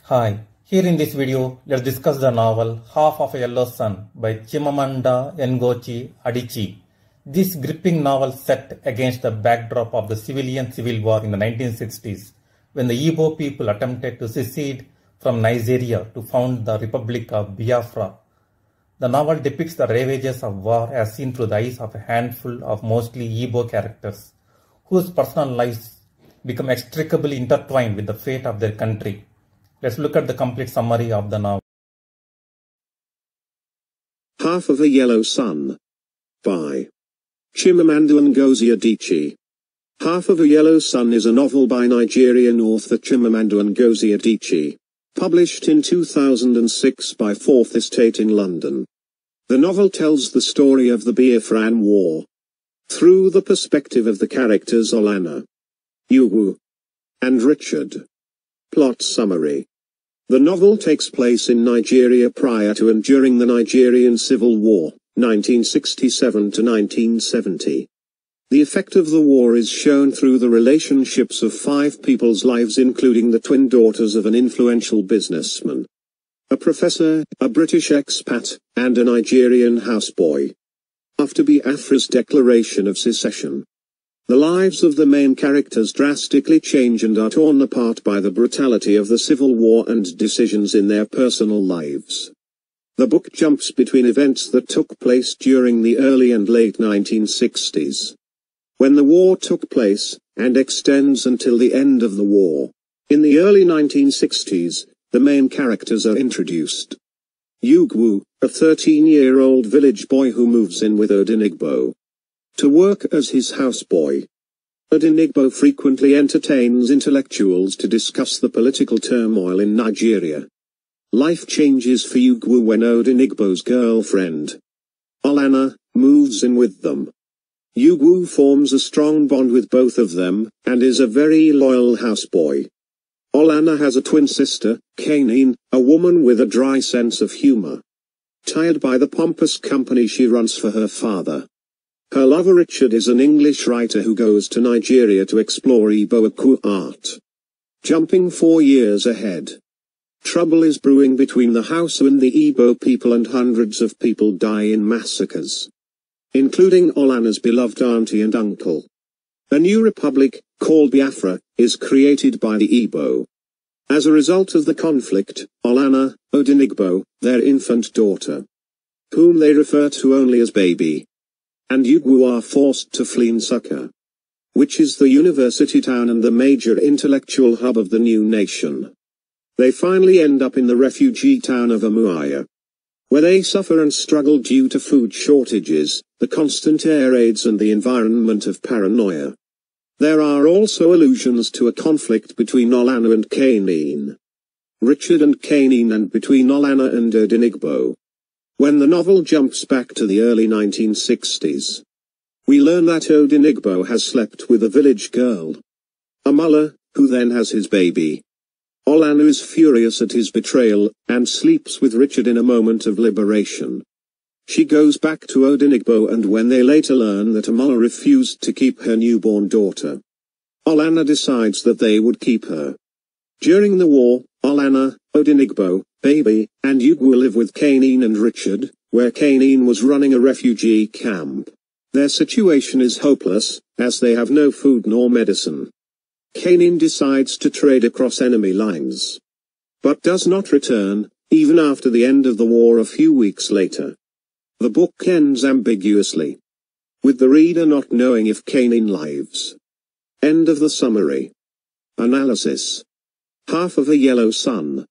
Hi, here in this video, let's discuss the novel Half of a Yellow Sun by Chimamanda Ngozi Adichie. This gripping novel set against the backdrop of the civilian civil war in the 1960s, when the Igbo people attempted to secede from Nigeria to found the Republic of Biafra. The novel depicts the ravages of war as seen through the eyes of a handful of mostly Igbo characters, whose personal lives become inextricably intertwined with the fate of their country. Let's look at the complete summary of the novel. Half of a Yellow Sun by Chimamanda Ngozi Adichie. Half of a Yellow Sun is a novel by Nigerian author Chimamanda Ngozi Adichie, published in 2006 by Fourth Estate in London. The novel tells the story of the Biafran War through the perspective of the characters Olanna, Ugwu, and Richard. Plot summary. The novel takes place in Nigeria prior to and during the Nigerian Civil War, 1967 to 1970. The effect of the war is shown through the relationships of 5 people's lives, including the twin daughters of an influential businessman, a professor, a British expat, and a Nigerian houseboy. After Biafra's declaration of secession, the lives of the main characters drastically change and are torn apart by the brutality of the Civil War and decisions in their personal lives. The book jumps between events that took place during the early and late 1960s, when the war took place, and extends until the end of the war. In the early 1960s, the main characters are introduced. Ugwu, a 13-year-old village boy who moves in with Odenigbo to work as his houseboy. Odenigbo frequently entertains intellectuals to discuss the political turmoil in Nigeria. Life changes for Ugwu when Odenigbo's girlfriend, Olanna, moves in with them. Ugwu forms a strong bond with both of them, and is a very loyal houseboy. Olanna has a twin sister, Kanine, a woman with a dry sense of humor. Tired by the pompous company she runs for her father. Her lover Richard is an English writer who goes to Nigeria to explore Igbo art. Jumping 4 years ahead. Trouble is brewing between the Hausa and the Igbo people, and hundreds of people die in massacres, including Olanna's beloved auntie and uncle. A new republic, called Biafra, is created by the Igbo. As a result of the conflict, Olanna, Odenigbo, their infant daughter, whom they refer to only as baby, and Ugwu are forced to flee Nsukka, which is the university town and the major intellectual hub of the new nation. They finally end up in the refugee town of Umuahia, where they suffer and struggle due to food shortages, the constant air raids and the environment of paranoia. There are also allusions to a conflict between Olanna and Kanine, Richard and Kanine, and between Olanna and Odenigbo. When the novel jumps back to the early 1960s, we learn that Odenigbo has slept with a village girl, Amala, who then has his baby. Olanna is furious at his betrayal, and sleeps with Richard in a moment of liberation. She goes back to Odenigbo, and when they later learn that Amala refused to keep her newborn daughter, Olanna decides that they would keep her. During the war, Olanna, Odenigbo, baby, and Ugwu live with Kanine and Richard, where Kanine was running a refugee camp. Their situation is hopeless, as they have no food nor medicine. Kanine decides to trade across enemy lines, but does not return, even after the end of the war a few weeks later. The book ends ambiguously, with the reader not knowing if Kanine lives. End of the summary. Analysis. Half of a Yellow Sun.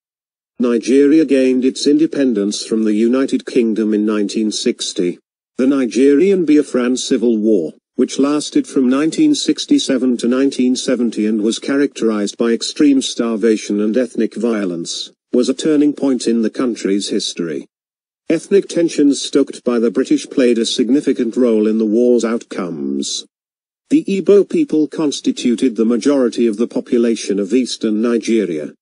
Nigeria gained its independence from the United Kingdom in 1960. The Nigerian Biafran Civil War, which lasted from 1967 to 1970 and was characterized by extreme starvation and ethnic violence, was a turning point in the country's history. Ethnic tensions stoked by the British played a significant role in the war's outcomes. The Igbo people constituted the majority of the population of eastern Nigeria,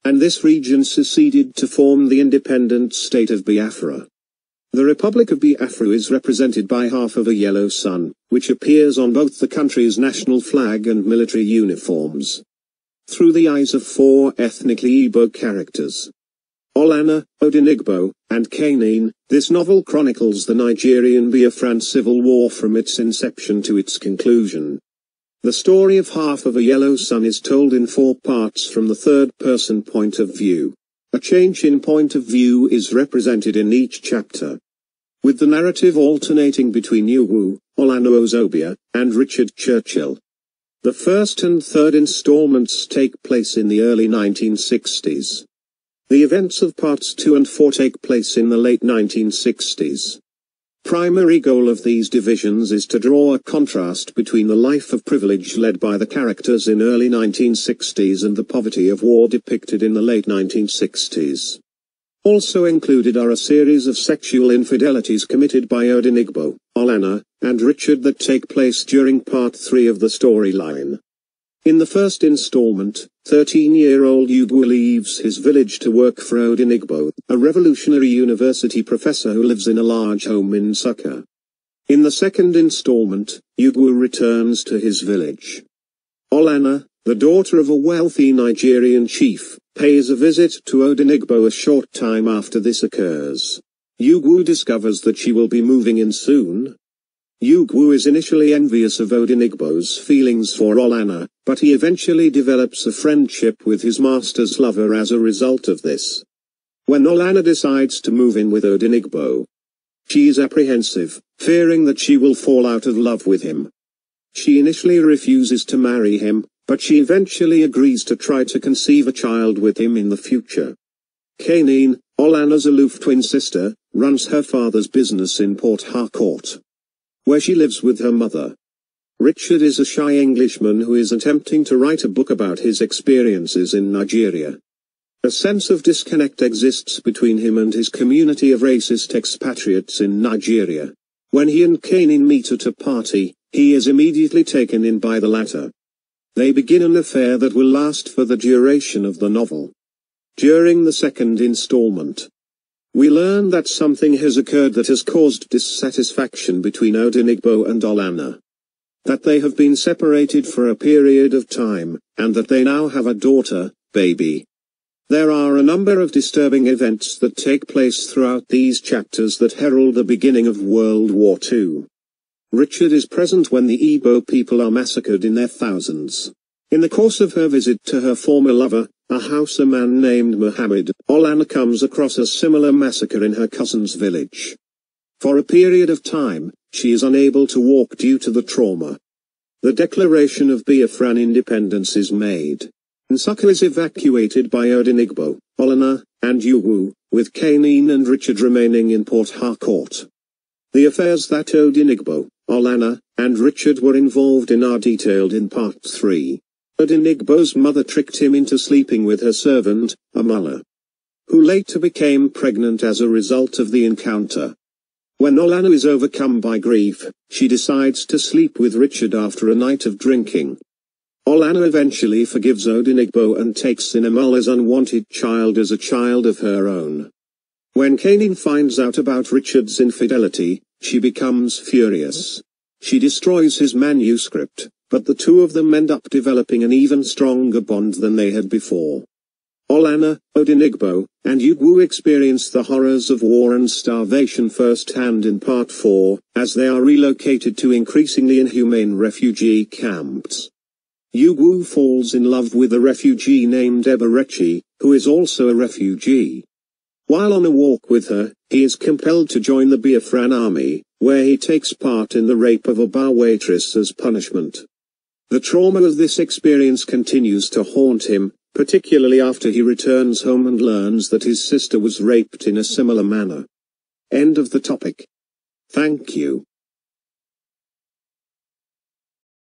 and this region seceded to form the independent state of Biafra. The Republic of Biafra is represented by half of a yellow sun, which appears on both the country's national flag and military uniforms. through the eyes of four ethnically Igbo characters: Olanna, Odenigbo, and Canaan. This novel chronicles the Nigerian Biafran Civil War from its inception to its conclusion. The story of Half of a Yellow Sun is told in 4 parts from the third-person point of view. A change in point of view is represented in each chapter, with the narrative alternating between Ugwu, Olanna Ozobia, and Richard Churchill. The first and third installments take place in the early 1960s. The events of parts 2 and 4 take place in the late 1960s. Primary goal of these divisions is to draw a contrast between the life of privilege led by the characters in early 1960s and the poverty of war depicted in the late 1960s. Also included are a series of sexual infidelities committed by Odenigbo, Olanna, and Richard that take place during part 3 of the storyline. In the first installment, 13-year-old Ugwu leaves his village to work for Odenigbo, a revolutionary university professor who lives in a large home in Nsukka. In the second installment, Ugwu returns to his village. Olanna, the daughter of a wealthy Nigerian chief, pays a visit to Odenigbo a short time after this occurs. Ugwu discovers that she will be moving in soon. Ugwu is initially envious of Odenigbo's feelings for Olanna, but he eventually develops a friendship with his master's lover as a result of this. When Olanna decides to move in with Odenigbo, she is apprehensive, fearing that she will fall out of love with him. She initially refuses to marry him, but she eventually agrees to try to conceive a child with him in the future. Canaan, Olanna's aloof twin sister, runs her father's business in Port Harcourt, where she lives with her mother. Richard is a shy Englishman who is attempting to write a book about his experiences in Nigeria. A sense of disconnect exists between him and his community of racist expatriates in Nigeria. When he and Canaan meet at a party, he is immediately taken in by the latter. They begin an affair that will last for the duration of the novel. During the second installment, we learn that something has occurred that has caused dissatisfaction between Odenigbo and Olanna. That they have been separated for a period of time, and that they now have a daughter, baby. There are a number of disturbing events that take place throughout these chapters that herald the beginning of World War II. Richard is present when the Igbo people are massacred in their thousands. In the course of her visit to her former lover, a Hausa man named Muhammad, Olanna comes across a similar massacre in her cousin's village. For a period of time, she is unable to walk due to the trauma. The declaration of Biafran independence is made. Nsukka is evacuated by Odenigbo, Olanna, and Ugwu, with Canaan and Richard remaining in Port Harcourt. The affairs that Odenigbo, Olanna, and Richard were involved in are detailed in Part 3. Odenigbo's mother tricked him into sleeping with her servant, Amala, who later became pregnant as a result of the encounter. When Olanna is overcome by grief, she decides to sleep with Richard after a night of drinking. Olanna eventually forgives Odenigbo and takes in Amala's unwanted child as a child of her own. When Canaan finds out about Richard's infidelity, she becomes furious. She destroys his manuscript, but the two of them end up developing an even stronger bond than they had before. Olanna, Odenigbo, and Ugwu experience the horrors of war and starvation firsthand in Part 4, as they are relocated to increasingly inhumane refugee camps. Ugwu falls in love with a refugee named Eberechi, who is also a refugee. While on a walk with her, he is compelled to join the Biafran army, where he takes part in the rape of a bar waitress as punishment. The trauma of this experience continues to haunt him, particularly after he returns home and learns that his sister was raped in a similar manner. End of the topic. Thank you.